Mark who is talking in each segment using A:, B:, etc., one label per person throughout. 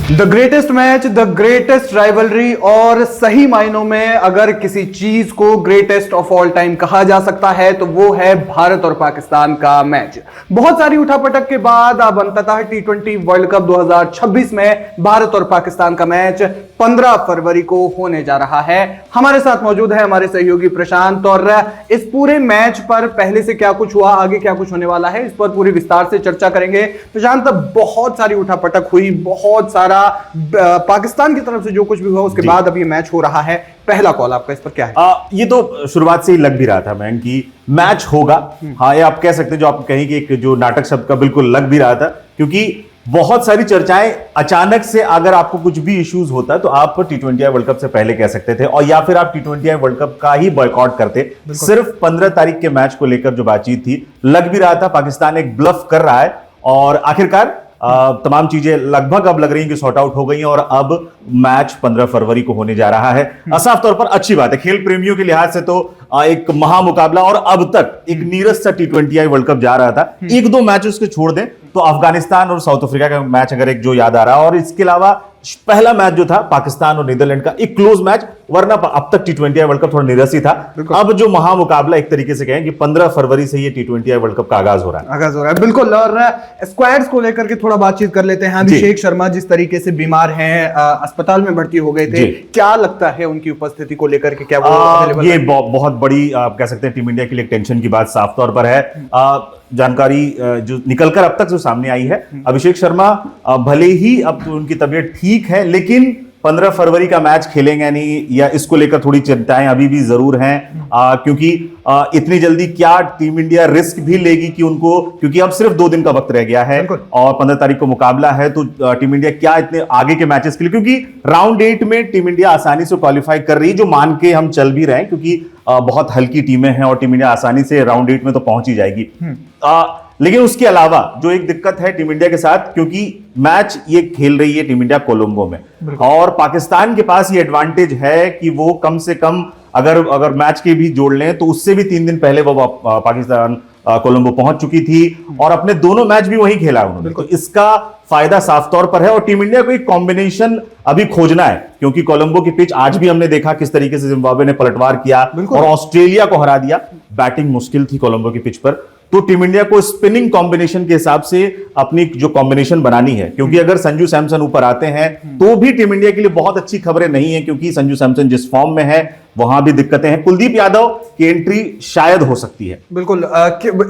A: The greatest match, the greatest rivalry, और सही मायनों में अगर किसी चीज को ग्रेटेस्ट ऑफ ऑल टाइम कहा जा सकता है तो वो है भारत और पाकिस्तान का मैच। बहुत सारी उठापटक के बाद अब अंततः टी20 वर्ल्ड कप 2026 में भारत और पाकिस्तान का मैच 15 फरवरी को होने जा रहा है। हमारे साथ मौजूद है हमारे सहयोगी प्रशांत, और इस पूरे मैच पर पहले से क्या कुछ हुआ, आगे क्या कुछ होने वाला है, इस पर पूरी विस्तार से चर्चा करेंगे। प्रशांत, बहुत सारी उठापटक हुई, बहुत सारा पाकिस्तान की तरफ से जो कुछ भी हुआ उसके बाद अब ये मैच हो रहा है। पहला कॉल आपका इस पर क्या है?
B: ये तो शुरुआत से ही लग भी रहा था मैं कि मैच होगा। हाँ, ये आप कह सकते हैं, जो आप कहेंगे एक जो नाटक शब्द का बिल्कुल लग भी रहा था, क्योंकि बहुत सारी चर्चाएं अचानक से, अगर आपको कुछ भी इश्यूज होता तो आप टी20 वर्ल्ड कप से पहले कह सकते थे, और या फिर आप टी20 वर्ल्ड कप का ही बॉयकॉट करते। सिर्फ 15 तारीख के मैच को लेकर जो बातचीत थी, लग भी रहा था पाकिस्तान एक ब्लफ कर रहा है, और आखिरकार तमाम चीजें लगभग अब लग रही हैं कि सॉर्ट आउट हो गई हैं, और अब मैच 15 फरवरी को होने जा रहा है। साफ तौर पर अच्छी बात है, खेल प्रेमियों के लिहाज से तो एक महामुकाबला, और अब तक एक नीरस सा टी20 वर्ल्ड कप जा रहा था। एक दो मैच उसके छोड़ दें तो अफगानिस्तान और साउथ अफ्रीका का मैच अगर एक जो याद आ रहा है, और इसके अलावा पहला मैच जो था पाकिस्तान और नीदरलैंड का, एक क्लोज मैच, वरना अब तक टी20 वर्ल्ड कप थोड़ा निरस ही था। अब जो महामुकाबला एक तरीके से कहें कि 15 फरवरी से ये टी20 वर्ल्ड कप का आगाज हो रहा है।
A: बिल्कुल, और स्क्वाड्स को लेकर के थोड़ा बातचीत कर लेते हैं। अभिषेक शर्मा जिस तरीके से बीमार हैं, अस्पताल में भर्ती हो गए थे, क्या लगता है उनकी उपस्थिति को लेकर के? क्या वो
B: ये बहुत बड़ी आप कह सकते हैं टीम इंडिया के लिए टेंशन की बात साफ तौर पर है। जानकारी जो निकलकर अब तक जो सामने आई है, अभिषेक शर्मा भले ही अब तो उनकी तबीयत ठीक है, लेकिन 15 फरवरी का मैच खेलेंगे नहीं, या इसको लेकर थोड़ी चिंताएं अभी भी जरूर हैं, क्योंकि इतनी जल्दी क्या टीम इंडिया रिस्क भी लेगी कि उनको, क्योंकि अब सिर्फ 2 दिन का वक्त रह गया है और 15 तारीख को मुकाबला है, तो टीम इंडिया क्या इतने आगे के मैचेस के लिए, क्योंकि राउंड 8 में टीम इंडिया आसानी से क्वालिफाई कर रही है, जो मान के हम चल भी रहे हैं, क्योंकि बहुत हल्की टीमें हैं और टीम इंडिया आसानी से राउंड 8 में तो पहुंच ही जाएगी। लेकिन उसके अलावा जो एक दिक्कत है टीम इंडिया के साथ, क्योंकि मैच ये खेल रही है टीम इंडिया कोलंबो में, और पाकिस्तान के पास ये एडवांटेज है कि वो कम से कम अगर मैच के भी जोड़ लें तो उससे भी 3 दिन पहले वो पाकिस्तान कोलंबो पहुंच चुकी थी, और अपने दोनों मैच भी वहीं खेला उन्होंने, तो इसका फायदा साफ तौर पर है। और टीम इंडिया को एक कॉम्बिनेशन अभी खोजना है, क्योंकि कोलंबो की पिच आज भी हमने देखा किस तरीके से जिम्बाब्वे ने पलटवार किया और ऑस्ट्रेलिया को हरा दिया। बैटिंग मुश्किल थी कोलंबो की पिच पर, तो टीम इंडिया को स्पिनिंग कॉम्बिनेशन के हिसाब से अपनी जो कॉम्बिनेशन बनानी है, क्योंकि अगर संजू सैमसन ऊपर आते हैं तो भी टीम इंडिया के लिए बहुत अच्छी खबरें नहीं है, क्योंकि संजू सैमसन जिस फॉर्म में है वहां भी दिक्कतें हैं। कुलदीप यादव की एंट्री शायद हो सकती है।
A: बिल्कुल,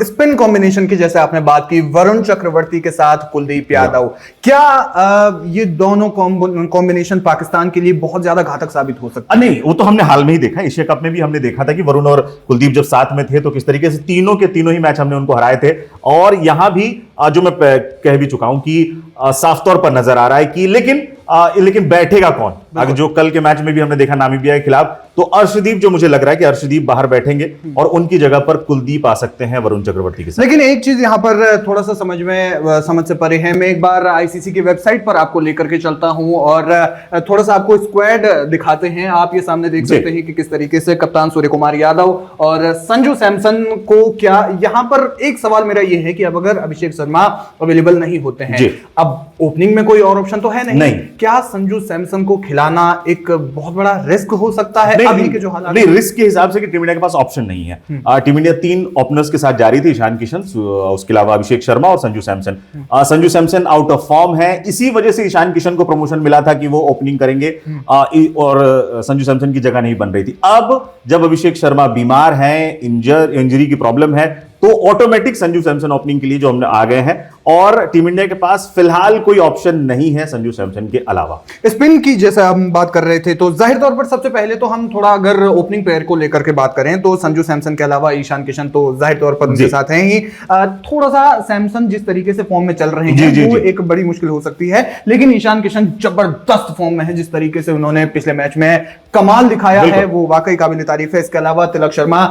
A: स्पिन कॉम्बिनेशन की जैसे आपने बात की, वरुण चक्रवर्ती के साथ कुलदीप यादव, क्या ये दोनों कॉम्बिनेशन पाकिस्तान के लिए बहुत ज्यादा घातक साबित हो सकता है?
B: नहीं, वो तो हमने हाल में ही देखा, एशिया कप में भी हमने देखा था कि वरुण और कुलदीप जब साथ में थे तो किस तरीके से तीनों के तीनों ही मैच हमने उनको हराए थे। और यहां भी जो मैं कह भी चुका हूं कि साफ तौर पर नजर आ रहा है कि लेकिन बैठेगा कौन? अगर जो कल के मैच में भी हमने देखा नामीबिया के खिलाफ, तो अर्शदीप, जो मुझे लग रहा है कि अर्शदीप बाहर बैठेंगे और उनकी जगह पर कुलदीप आ सकते हैं वरुण चक्रवर्ती के साथ।
A: लेकिन एक चीज यहां पर थोड़ा सा समझ से परे है। मैं एक बार आईसीसी की वेबसाइट पर आपको लेकर के चलता हूं और थोड़ा सा आपको स्क्वाड दिखाते हैं। आप ये सामने देख सकते हैं कि किस तरीके से कप्तान सूर्य कुमार यादव और संजू सैमसन को, क्या यहां पर एक सवाल मेरा ये है कि अब अगर अभिषेक शर्मा अवेलेबल नहीं होते हैं, अब ओपनिंग में कोई और ऑप्शन तो है नहीं। क्या संजू सैमसन को खिलाना एक बहुत बड़ा रिस्क हो सकता है अभी के जो हालात?
B: नहीं, रिस्क के हिसाब से कि टीम इंडिया के पास ऑप्शन नहीं है। टीम इंडिया 3 ओपनर्स के साथ जा रही थी, ईशान किशन, उसके अलावा अभिषेक शर्मा और Sanju Samson. Sanju Samson out of form है, इसी वजह से ईशान किशन को प्रमोशन मिला था कि वो ओपनिंग करेंगे, और संजू सैमसन की जगह नहीं बन रही थी। अब जब अभिषेक शर्मा बीमार हैं, इंजरी की प्रॉब्लम है, तो ऑटोमेटिक संजू सैमसन ओपनिंग के लिए जो हमने आ गए हैं, और टीम इंडिया के पास फिलहाल कोई ऑप्शन नहीं है संजू सैमसन के अलावा।
A: स्पिन की जैसे हम बात कर रहे थे, तो जाहिर तौर पर सबसे पहले तो हम थोड़ा अगर ओपनिंग पेयर को लेकर के बात करें तो संजू सैमसन के अलावा ईशान किशन तो जाहिर तौर पर उनके साथ हैं ही। थोड़ा सा सैमसन जिस तरीके से फॉर्म में चल रहे हैं वो एक बड़ी मुश्किल हो सकती है, लेकिन ईशान किशन जबरदस्त फॉर्म में है। जिस तरीके से उन्होंने पिछले मैच में कमाल दिखाया है वो वाकई काबिल तारीफ है। इसके अलावा तिलक शर्मा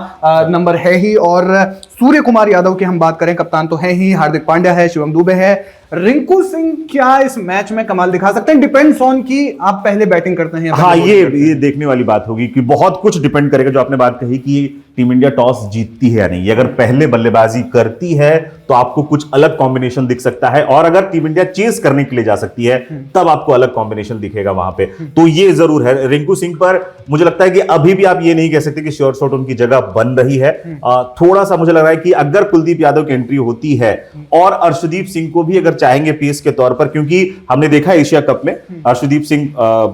A: नंबर है ही, और सूर्य कुमार यादव की हम बात करें, कप्तान तो है ही, हार्दिक पांड्या है, शिवम दुबे है, रिंकू सिंह क्या इस मैच में कमाल दिखा सकते हैं? डिपेंड्स ऑन कि आप पहले बैटिंग करते हैं या
B: हाँ,
A: पहले bowling करते हैं।
B: ये देखने वाली बात होगी कि बहुत कुछ डिपेंड करेगा। जो आपने बात कही कि टीम इंडिया टॉस जीतती है या नहीं, अगर पहले बल्लेबाजी करती है तो आपको कुछ अलग कॉम्बिनेशन दिख सकता है, और अगर टीम इंडिया चेस करने के लिए जा सकती है तब आपको अलग कॉम्बिनेशन दिखेगा वहां पे। तो ये जरूर है रिंकू सिंह पर। मुझे लगता है कि अभी भी आप ये नहीं कह सकते कि श्योर शॉट उनकी जगह बन रही है। थोड़ा सा मुझे लग रहा है कि अगर कुलदीप यादव की एंट्री होती है और अर्शदीप सिंह को भी अगर चाहेंगे पेस के तौर पर, क्योंकि हमने देखा एशिया कप में अर्शदीप सिंह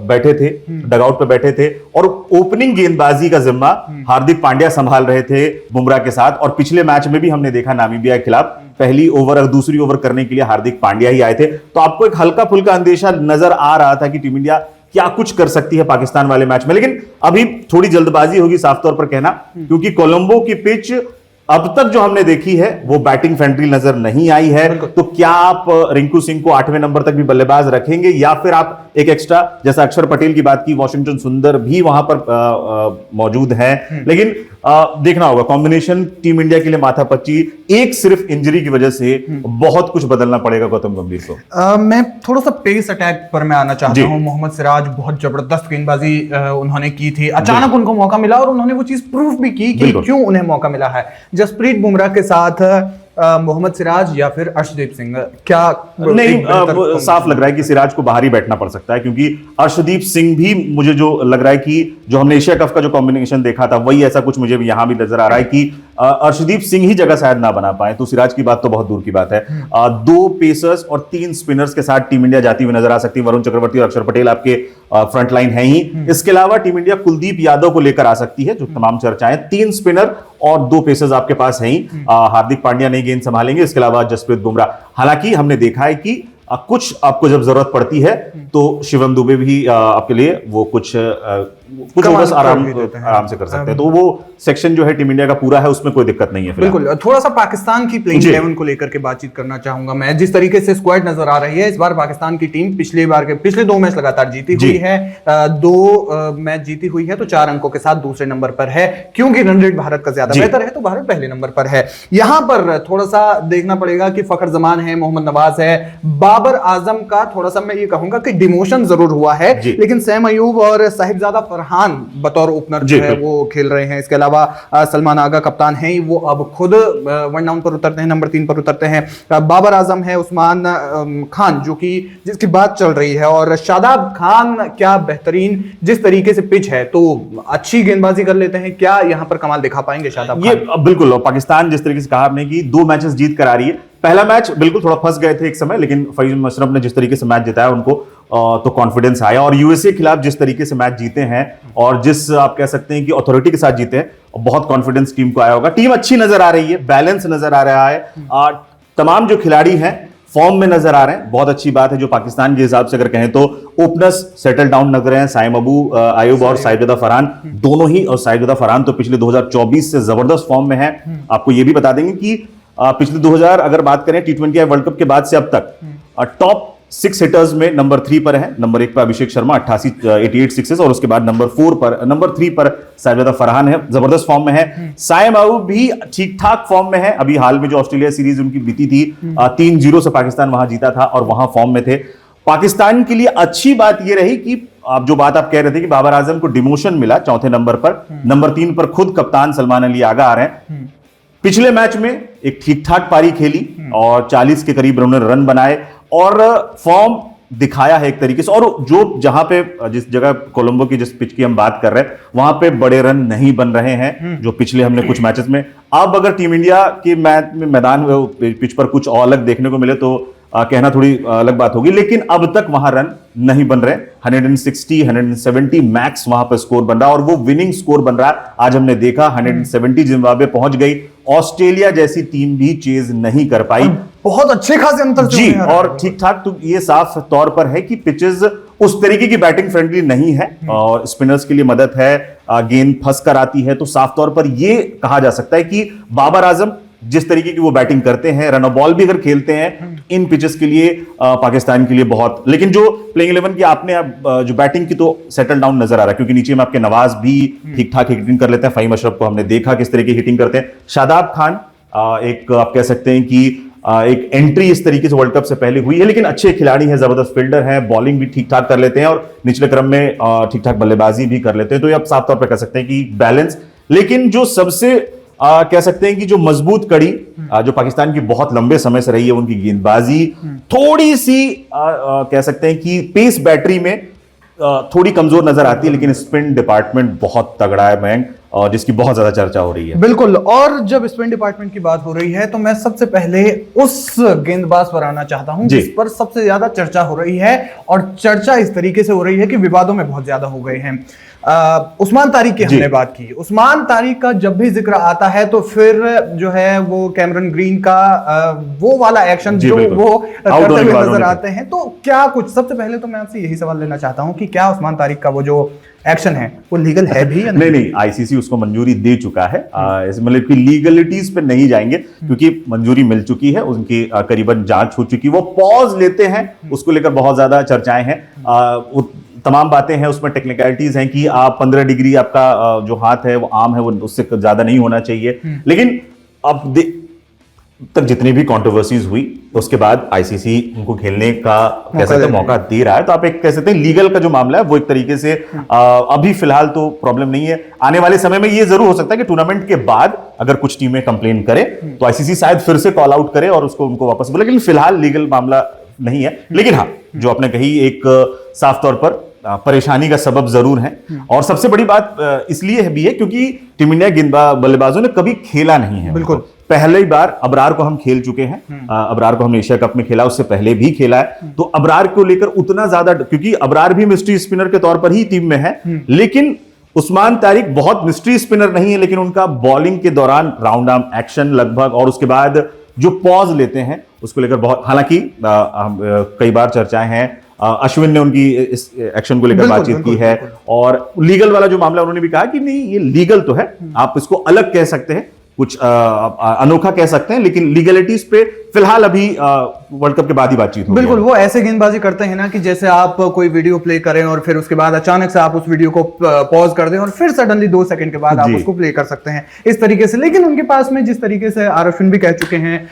B: बैठे थे, डगआउट पे बैठे थे, और ओपनिंग गेंदबाजी का जिम्मा हार्दिक पांड्या संभाल रहे थे बुमराह के साथ। और पिछले मैच में भी हमने देखा नामीबिया के खिलाफ पहली ओवर और दूसरी ओवर करने के लिए हार्दिक पांड्या ही आए थे। तो आपको एक हल्का फुल्का अंदेशा नजर आ रहा था कि टीम इंडिया क्या कुछ कर सकती है पाकिस्तान वाले मैच में। लेकिन अभी थोड़ी जल्दबाजी होगी साफ तौर पर कहना, क्योंकि कोलंबो की पिच अब तक जो हमने देखी है वो बैटिंग फ्रेंडली नजर नहीं आई है। तो क्या आप रिंकू सिंह को 8वें नंबर तक भी बल्लेबाज रखेंगे, या फिर आप एक एक्स्ट्रा, जैसा अक्षर पटेल की बात की, वॉशिंगटन सुंदर भी वहां पर मौजूद है। लेकिन देखना होगा कॉम्बिनेशन टीम इंडिया के लिए माथापच्ची। एक सिर्फ इंजरी की वजह से बहुत कुछ बदलना पड़ेगा गौतम गंभीर को।
A: मैं थोड़ा सा पेस अटैक पर मैं आना चाहता हूं। मोहम्मद सिराज बहुत जबरदस्त गेंदबाजी उन्होंने की थी, अचानक उनको मौका मिला और उन्होंने वो चीज प्रूफ भी की कि क्यों उन्हें मौका मिला है। जसप्रीत बुमराह के साथ मोहम्मद सिराज या फिर अर्शदीप सिंह, क्या
B: नहीं, साफ लग रहा है कि सिराज को बाहर ही बैठना पड़ सकता है, क्योंकि अर्शदीप सिंह भी मुझे जो लग रहा है कि जो हमने एशिया कप का जो कॉम्बिनेशन देखा था वही ऐसा कुछ मुझे भी यहां भी नजर आ रहा है कि अर्शदीप सिंह ही जगह शायद ना बना पाए। तो सिराज की बात तो बहुत दूर की बात है। 2 पेसर्स और 3 स्पिनर्स के साथ टीम इंडिया जाती हुई नजर आ सकती है। वरुण चक्रवर्ती और अक्षर पटेल आपके फ्रंट लाइन है ही। इसके अलावा टीम इंडिया कुलदीप यादव को लेकर आ सकती है, जो तमाम चर्चाएं। 3 स्पिनर और 2 पेसर्स आपके पास हैं ही। हार्दिक पांड्या नई गेंद संभालेंगे, इसके अलावा जसप्रीत बुमराह। हालांकि हमने देखा है कि कुछ आपको जब जरूरत पड़ती है तो शिवम दुबे भी आपके लिए वो कुछ ओवर्स आराम से कर सकते हैं। तो वो सेक्शन जो है टीम इंडिया का पूरा है, उसमें कोई दिक्कत नहीं है।
A: बिल्कुल। थोड़ा सा पाकिस्तान की प्लेइंग 11 को लेकर के बातचीत करना चाहूंगा मैं। जिस तरीके से स्क्वाड नजर आ रही है इस बार पाकिस्तान की टीम, पिछले 2 मैच लगातार जीती हुई है, 2 मैच जीती हुई है, तो 4 अंकों के साथ दूसरे नंबर पर है। क्योंकि रन रेट भारत का ज्यादा बेहतर है तो भारत पहले नंबर पर है। यहां पर थोड़ा सा देखना पड़ेगा कि फखर जमान है, मोहम्मद नवाज है, बाबर आजम का थोड़ा सा मैं ये कहूंगा कि डिमोशन जरूर हुआ है, लेकिन सैम अयूब और साहिबजादा फरहान बतौर ओपनर जो है वो खेल रहे हैं। इसके अलावा सलमान आगा कप्तान है, वो अब खुद 1 डाउन पर उतरते हैं, नंबर 3 पर उतरते हैं। बाबर आजम है, उस्मान खान जो कि जिसकी बात चल रही है, और शादाब खान। क्या बेहतरीन जिस तरीके से पिच है तो अच्छी गेंदबाजी कर लेते हैं। क्या यहां पर कमाल दिखा पाएंगे शादाब खान?
B: ये बिल्कुल। पाकिस्तान जिस तरीके से कहा आपने कि 2 मैचेस जीत कर आ रही है। पहला मैच बिल्कुल थोड़ा फंस गए थे एक समय, लेकिन फैज मशरफ ने जिस तरीके से मैच जिताया उनको तो कॉन्फिडेंस आया। और यूएसए के खिलाफ जिस तरीके से मैच जीते हैं और जिस आप कह सकते हैं कि अथॉरिटी के साथ जीते हैं, बहुत कॉन्फिडेंस टीम को आया होगा। टीम अच्छी नजर आ रही है, बैलेंस नजर आ रहा है, तमाम जो खिलाड़ी हैं फॉर्म में नजर आ रहे हैं। बहुत अच्छी बात है। जो पाकिस्तान के हिसाब से अगर कहें तो ओपनर्स सेटल डाउन लग रहे हैं। साइम अयूब और साहिबजादा फरहान दोनों ही, और साहिबजादा फरहान तो पिछले 2024 से जबरदस्त फॉर्म में है। आपको यह भी बता देंगे कि पिछले 2000 अगर बात करें T20 वर्ल्ड कप के बाद से अब तक टॉप 6 हिटर्स में नंबर 3 पर है। नंबर 1 पर अभिषेक शर्मा 88 सिक्सेस, और उसके बाद नंबर 3 पर साहिबजादा फरहान है, जबरदस्त फॉर्म में है। साइम अयूब भी ठीक ठाक फॉर्म में है। अभी हाल में जो ऑस्ट्रेलिया सीरीज उनकी बीती थी 3-0 से पाकिस्तान वहां जीता था और वहां फॉर्म में थे। पाकिस्तान के लिए अच्छी बात यह रही कि आप जो बात आप कह रहे थे कि बाबर आजम को डिमोशन मिला 4थे नंबर पर, नंबर 3 पर खुद कप्तान सलमान अली आगा आ रहे हैं। पिछले मैच में एक ठीक ठाक पारी खेली और 40 के करीब उन्होंने रन बनाए और फॉर्म दिखाया है एक तरीके से। और जो जहां पे जिस जगह कोलंबो की जिस पिच की हम बात कर रहे हैं वहां पे बड़े रन नहीं बन रहे हैं जो पिछले हमने कुछ मैचेस में। अब अगर टीम इंडिया के मैदान पिच पर कुछ और अलग देखने को मिले तो कहना थोड़ी अलग बात होगी, लेकिन अब तक वहां रन नहीं बन रहे। 160 170 मैक्स वहां पर स्कोर बन रहा और वो विनिंग स्कोर बन रहा। आज हमने देखा 170 जिम्बाब्वे पहुंच गई। ऑस्ट्रेलिया जैसी टीम भी चेज नहीं कर पाई,
A: बहुत अच्छे खासे अंतर
B: जी, और ठीक ठाक। तो ये साफ तौर पर है कि पिचेस उस तरीके की बैटिंग फ्रेंडली नहीं है और स्पिनर्स के लिए मदद है, गेंद फंस कर आती है। तो साफ तौर पर यह कहा जा सकता है कि बाबर आजम जिस तरीके की वो बैटिंग करते हैं, रन बॉल भी अगर खेलते हैं इन पिचेस के लिए पाकिस्तान के लिए बहुत। लेकिन जो प्लेइंग 11 की आपने जो बैटिंग की तो सेटल डाउन नजर आ रहा है, क्योंकि नीचे में आपके नवाज भी ठीक ठाक हिटिंग कर लेते हैं। फहीम अशरफ को हमने देखा किस तरह की हिटिंग करते हैं। शादाब खान एक आप कह सकते हैं कि एक एंट्री इस तरीके से वर्ल्ड कप से पहले हुई है, लेकिन अच्छे खिलाड़ी हैं, जबरदस्त फील्डर हैं, बॉलिंग भी ठीक ठाक कर लेते हैं और निचले क्रम में ठीक ठाक बल्लेबाजी भी कर लेते हैं। तो ये आप साफ तौर पर कह सकते हैं कि बैलेंस। लेकिन जो सबसे कह सकते हैं कि जो मजबूत कड़ी जो पाकिस्तान की बहुत लंबे समय से रही है, उनकी गेंदबाजी थोड़ी सी कह सकते हैं कि पेस बैटरी में थोड़ी कमजोर नजर आती है, लेकिन स्पिन डिपार्टमेंट बहुत तगड़ा है मयंक, और जिसकी बहुत ज्यादा चर्चा हो रही है।
A: बिल्कुल, और जब स्पिन डिपार्टमेंट की बात हो रही है तो मैं सबसे पहले उस गेंदबाज पर आना चाहता हूं जिस पर सबसे ज्यादा चर्चा हो रही है, और चर्चा इस तरीके से हो रही है कि विवादों में बहुत ज्यादा हो गए हैं। उस्मान तारिक की हमने बात की। उस्मान तारिक का जब भी जिक्र आता है तो फिर जो है वो कैमरन ग्रीन का वो वाला एक्शन जो वो करते हुए नजर आते हैं। तो क्या कुछ, सबसे पहले तो मैं आपसे यही सवाल लेना चाहता हूं कि क्या उस्मान तारिक का वो जो एक्शन है वो लीगल है भी या नहीं?
B: नहीं, आईसीसी उसको मंजूरी दे चुका है। मतलब कि लीगलिटीज पे नहीं जाएंगे क्योंकि मंजूरी मिल चुकी है, उनकी करीबन जांच हो चुकी। वो पॉज लेते हैं, उसको लेकर बहुत ज्यादा चर्चाएं हैं। तमाम बातें हैं, उसमें टेक्निकलिटीज हैं कि आप 15 डिग्री आपका जो हाथ है वो आर्म है वो उससे ज्यादा नहीं होना चाहिए। लेकिन अब तक जितनी भी कंट्रोवर्सीज हुई उसके बाद आईसीसी उनको खेलने का कह सकते हैं मौका दे रहा है। तो आप एक कह सकते हैं लीगल का जो मामला है वो एक तरीके से अभी फिलहाल तो प्रॉब्लम नहीं है। आने वाले समय में ये जरूर हो सकता है कि टूर्नामेंट के बाद अगर कुछ टीमें कंप्लेन करें तो आईसीसी शायद फिर से कॉल आउट करे और उसको उनको वापस बोले, लेकिन फिलहाल लीगल मामला नहीं है। लेकिन हाँ, जो आपने कही एक साफ तौर पर परेशानी का सबब जरूर है। और सबसे बड़ी बात इसलिए भी है क्योंकि टीम इंडिया बल्लेबाजों ने कभी खेला नहीं है।
A: बिल्कुल,
B: पहली बार अबरार को हम खेल चुके हैं। अबरार को हमने एशिया कप में खेला, उससे पहले भी खेला है। तो अबरार को लेकर उतना ज्यादा, क्योंकि अबरार भी मिस्ट्री स्पिनर के तौर पर ही टीम में है, लेकिन उस्मान तारिक बहुत मिस्ट्री स्पिनर नहीं है, लेकिन उनका बॉलिंग के दौरान राउंड आर्म एक्शन लगभग और उसके बाद जो पॉज लेते हैं उसको लेकर बहुत, हालांकि कई बार चर्चाएं हैं, अश्विन ने उनकी इस एक्शन को लेकर बातचीत की है। और लीगल वाला जो मामला उन्होंने भी कहा कि नहीं ये लीगल तो है, आप इसको अलग कह सकते हैं, कुछ अनोखा कह सकते हैं, लेकिन लीगलिटीज पे फिलहाल अभी वर्ल्ड कप के बाद ही बातचीत होगी।
A: बिल्कुल, वो ऐसे गेंदबाजी करते हैं ना कि जैसे आप कोई वीडियो प्ले करें और फिर उसके बाद अचानक से आप उस वीडियो को पॉज कर दें और फिर सडनली 2 सेकंड के बाद आप उसको प्ले कर सकते हैं, इस तरीके से। लेकिन उनके पास में जिस तरीके से अश्विन भी कह चुके हैं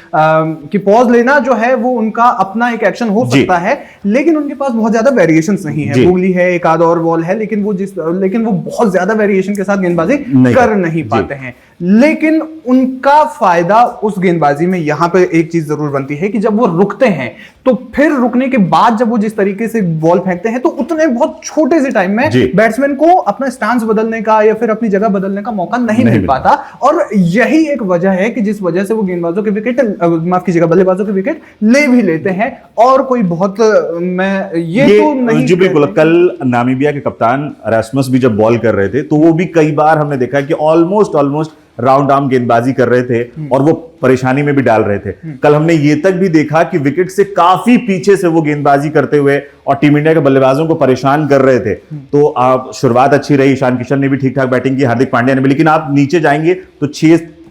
A: कि पॉज लेना जो है वो उनका अपना एक एक्शन हो सकता है, लेकिन उनके पास बहुत ज्यादा वेरिएशंस नहीं है। गूगली है, एक आध और बॉल है, लेकिन वो बहुत ज्यादा वेरिएशन के साथ गेंदबाजी कर नहीं पाते हैं। लेकिन उनका फायदा उस गेंदबाजी में यहां पे एक चीज जरूर बनती है कि जब वो रुकते हैं तो फिर रुकने के बाद जब वो जिस तरीके से बॉल फेंकते हैं तो उतने बहुत छोटे से टाइम में बैट्समैन को अपना स्टांस बदलने का या फिर अपनी जगह बदलने का मौका नहीं मिल पाता। और यही एक वजह है कि जिस वजह से वो गेंदबाजों के विकेट, माफ कीजिएगा, बल्लेबाजों के विकेट ले भी लेते हैं। और कोई बहुत मैं ये तो नहीं
B: जी बिल्कुल। कल नामीबिया के कप्तान रैस्मस भी जब बॉल कर रहे थे तो वो भी कई बार हमने देखा कि ऑलमोस्ट राउंड आर्म गेंदबाजी कर रहे थे और वो परेशानी में भी डाल रहे थे। कल हमने ये तक भी देखा कि विकेट से काफी पीछे से वो गेंदबाजी करते हुए और टीम इंडिया के बल्लेबाजों को परेशान कर रहे थे। तो आप शुरुआत अच्छी रही, ईशान किशन ने भी ठीक ठाक बैटिंग की, हार्दिक पांड्या ने भी, लेकिन आप नीचे जाएंगे तो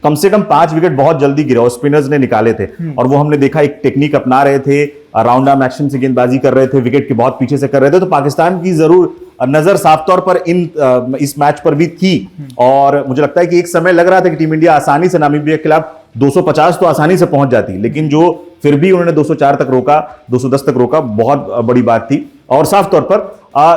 B: कम से कम 5 विकेट बहुत जल्दी गिरे और स्पिनर्स ने निकाले थे। और वो हमने देखा एक टेक्निक अपना रहे थे, राउंड आर्म एक्शन से गेंदबाजी कर रहे थे, विकेट के बहुत पीछे से कर रहे थे। तो पाकिस्तान की जरूर नजर साफ तौर पर इस मैच पर भी थी। और मुझे लगता है कि एक समय लग रहा था कि टीम इंडिया आसानी से नामीबिया के खिलाफ 250 तो आसानी से पहुंच जाती, लेकिन जो फिर भी उन्होंने 204 तक रोका, 210 तक रोका, बहुत बड़ी बात थी। और साफ तौर पर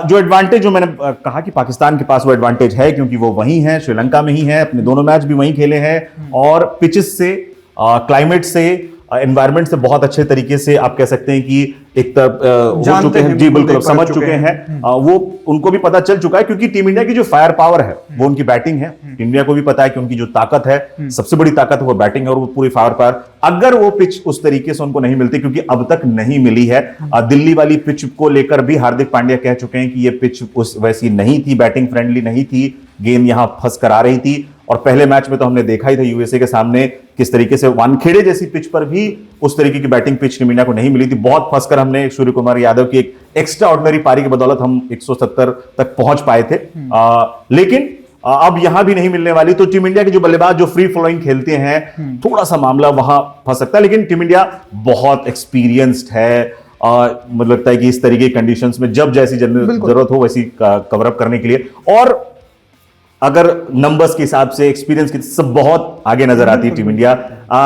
B: जो एडवांटेज, जो मैंने कहा कि पाकिस्तान के पास वो एडवांटेज है क्योंकि वो वहीं है, श्रीलंका में ही है, अपने दोनों मैच भी वहीं खेले हैं और पिचेस से, क्लाइमेट से, एनवायरमेंट से बहुत अच्छे तरीके से आप कह सकते हैं कि एक तरफ हो चुके हैं। जी बिल्कुल, समझ चुके हैं। वो उनको भी पता चल चुका है क्योंकि टीम इंडिया की जो फायर पावर है वो उनकी बैटिंग है। टीम इंडिया को भी पता है कि उनकी जो ताकत है, सबसे बड़ी ताकत है वो बैटिंग है और वो पूरी फायर पावर, अगर वो पिच उस तरीके से उनको नहीं मिलती, क्योंकि अब तक नहीं मिली है। दिल्ली वाली पिच को लेकर भी हार्दिक पांड्या कह चुके हैं कि ये पिच उस वैसी नहीं थी, बैटिंग फ्रेंडली नहीं थी, गेंद यहां फंस कर आ रही थी। और पहले मैच में तो हमने देखा ही था यूएसए के सामने किस तरीके से वानखेड़े जैसी पिच पर भी उस तरीके की बैटिंग पिच टीम इंडिया को नहीं मिली थी। बहुत फंसकर हमने सूर्य कुमार यादव की एक एक्स्ट्रा ऑर्डिनरी पारी की बदौलत हम 170 तक पहुंच पाए थे। लेकिन अब यहां भी नहीं मिलने वाली। तो टीम इंडिया के जो बल्लेबाज जो फ्री फ्लोइंग खेलते हैं, थोड़ा सा मामला वहां फंस सकता है, लेकिन टीम इंडिया बहुत एक्सपीरियंस्ड है। मुझे लगता है कि इस तरीके की कंडीशंस में जब जैसी जरूरत हो वैसी कवर अप करने के लिए, और अगर नंबर्स के हिसाब से, एक्सपीरियंस के सब बहुत आगे नजर आती है टीम इंडिया।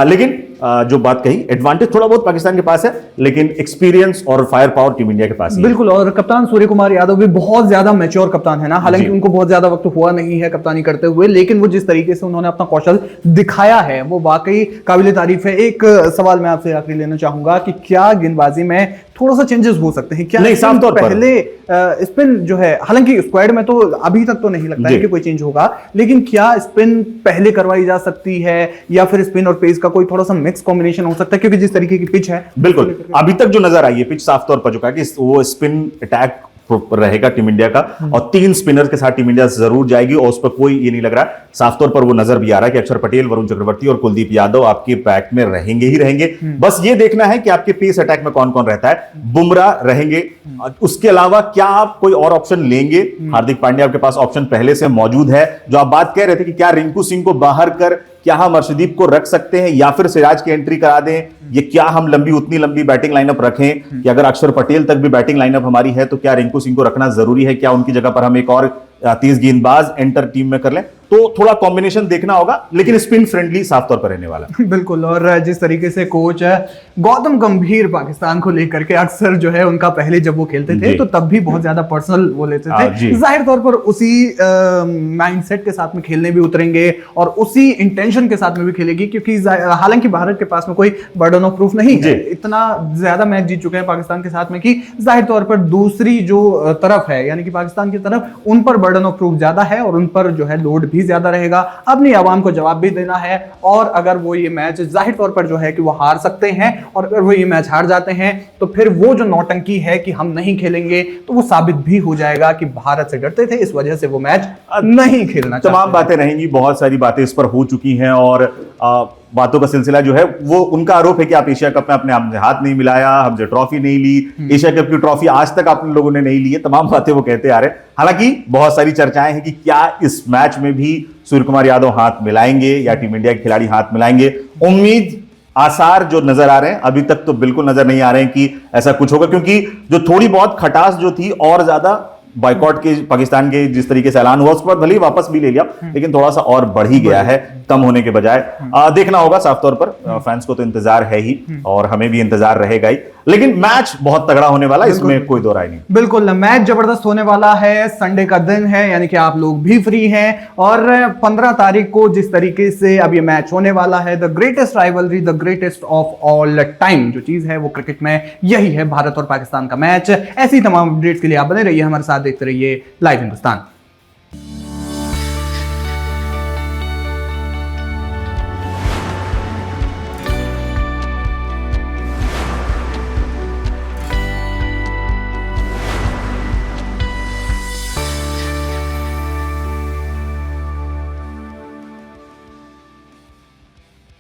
B: लेकिन जो बात कही, एडवांटेज थोड़ा बहुत पाकिस्तान के पास है, लेकिन एक्सपीरियंस और फायर पावर टीम इंडिया के पास ही है।
A: बिल्कुल, और कप्तान सूर्य कुमार यादव भी बहुत ज्यादा मैच्योर कप्तान है ना, हालांकि
B: जी।
A: उनको बहुत ज्यादा वक्त हुआ नहीं है कप्तानी करते हुए, लेकिन वो जिस तरीके से उन्होंने अपना कौशल दिखाया है वो वाकई काबिले तारीफ है। एक सवाल मैं आपसे आखिरी लेना चाहूंगा कि क्या गेंदबाजी में थोड़ा सा चेंजेस हो सकते हैं क्या?
B: नहीं, साफ तौर पर
A: पहले स्पिन जो है, हालांकि स्क्वाड में तो अभी तक तो नहीं लगता है कि कोई चेंज होगा, लेकिन क्या स्पिन पहले करवाई जा सकती है या फिर स्पिन और पेस का कोई थोड़ा सा मिक्स कॉम्बिनेशन हो सकता है, क्योंकि जिस तरीके की पिच है।
B: बिल्कुल, अभी तक जो नजर आई है पिच साफ तौर पर जो कहा कि वो स्पिन अटैक रहेगा टीम इंडिया का, और 3 स्पिनर के साथ टीम इंडिया जरूर जाएगी, और उस पर कोई ये नहीं लग रहा। साफ तौर पर वो नजर भी आ रहा है कि अक्षर पटेल, वरुण चक्रवर्ती और कुलदीप यादव आपके पैक में रहेंगे ही रहेंगे। बस ये देखना है कि आपके पेस अटैक में कौन कौन रहता है। बुमराह रहेंगे, उसके अलावा क्या आप कोई और ऑप्शन लेंगे? हार्दिक पांड्या आपके पास ऑप्शन पहले से मौजूद है। जो आप बात कह रहे थे कि क्या रिंकू सिंह को बाहर कर क्या हम अर्शदीप को रख सकते हैं या फिर सिराज की एंट्री करा दें, ये क्या हम उतनी लंबी बैटिंग लाइनअप रखें कि अगर अक्षर पटेल तक भी बैटिंग लाइनअप हमारी है तो क्या रिंकू सिंह को रखना जरूरी है? क्या उनकी जगह पर हम एक और तेज गेंदबाज एंटर टीम में कर लें? तो थोड़ा कॉम्बिनेशन देखना होगा, लेकिन स्पिन फ्रेंडली साफ तौर पर रहने वाला।
A: बिल्कुल, और जिस तरीके से कोच गौतम गंभीर पाकिस्तान को लेकर के अक्सर जो है उनका, पहले जब वो खेलते थे तो तब भी बहुत ज्यादा पर्सनल वो लेते थे, जाहिर तौर पर उसी माइंडसेट के साथ में खेलने भी उतरेंगे और उसी इंटेंशन के साथ में भी खेलेगी, क्योंकि हालांकि भारत के पास में कोई बर्डन ऑफ प्रूफ नहीं है, इतना ज्यादा मैच जीत चुके हैं पाकिस्तान के साथ में कि जाहिर तौर पर दूसरी जो तरफ है यानी कि पाकिस्तान की तरफ, उन पर बर्डन ऑफ प्रूफ ज्यादा है और उन पर जो है लोड भी ज्यादा रहेगा। अपनी आवाम को जवाब भी देना है, और अगर वो ये मैच जाहिर तौर पर जो है कि वो हार सकते हैं, और अगर वो ये मैच हार जाते हैं तो फिर वो जो नौटंकी है कि हम नहीं खेलेंगे तो वो साबित भी हो जाएगा कि भारत से डरते थे, इस वजह से वो मैच नहीं खेलना।
B: तमाम बातें रहेंगी, बहुत सारी बातें इस पर हो चुकी हैं, और बातों का सिलसिला जो है वो, उनका आरोप है कि आप एशिया कप में अपने आपने हाथ नहीं मिलाया, हमसे ट्रॉफी नहीं ली, एशिया कप की ट्रॉफी आज तक आप लोगों ने नहीं ली है, तमाम बातें वो कहते आ रहे हैं। हालांकि बहुत सारी चर्चाएं हैं कि क्या इस मैच में भी सूर्य कुमार यादव हाथ मिलाएंगे या टीम इंडिया के खिलाड़ी हाथ मिलाएंगे। उम्मीद, आसार जो नजर आ रहे हैं अभी तक तो बिल्कुल नजर नहीं आ रहे हैं कि ऐसा कुछ होगा, क्योंकि जो थोड़ी बहुत खटास जो थी और ज्यादा बॉयकॉट के पाकिस्तान के जिस तरीके से ऐलान हुआ, उसके बाद भले ही वापस भी ले लिया, लेकिन थोड़ा सा और बढ़ ही गया है कम होने के बजाय। देखना होगा साफ तौर पर, फैंस को तो इंतजार है ही और हमें भी इंतजार रहेगा ही, लेकिन मैच बहुत तगड़ा होने वाला है, इसमें कोई दो राय नहीं।
A: बिल्कुल, मैच जबरदस्त होने वाला है, संडे का दिन है यानी कि आप लोग भी फ्री हैं, और 15 तारीख को जिस तरीके से अब ये मैच होने वाला है, the greatest rivalry, the greatest of all time जो चीज है वो क्रिकेट में यही है, भारत और पाकिस्तान का मैच। ऐसी तमाम अपडेट्स के लिए आप बने रहिए हमारे साथ, देखते रहिए लाइव हिंदुस्तान।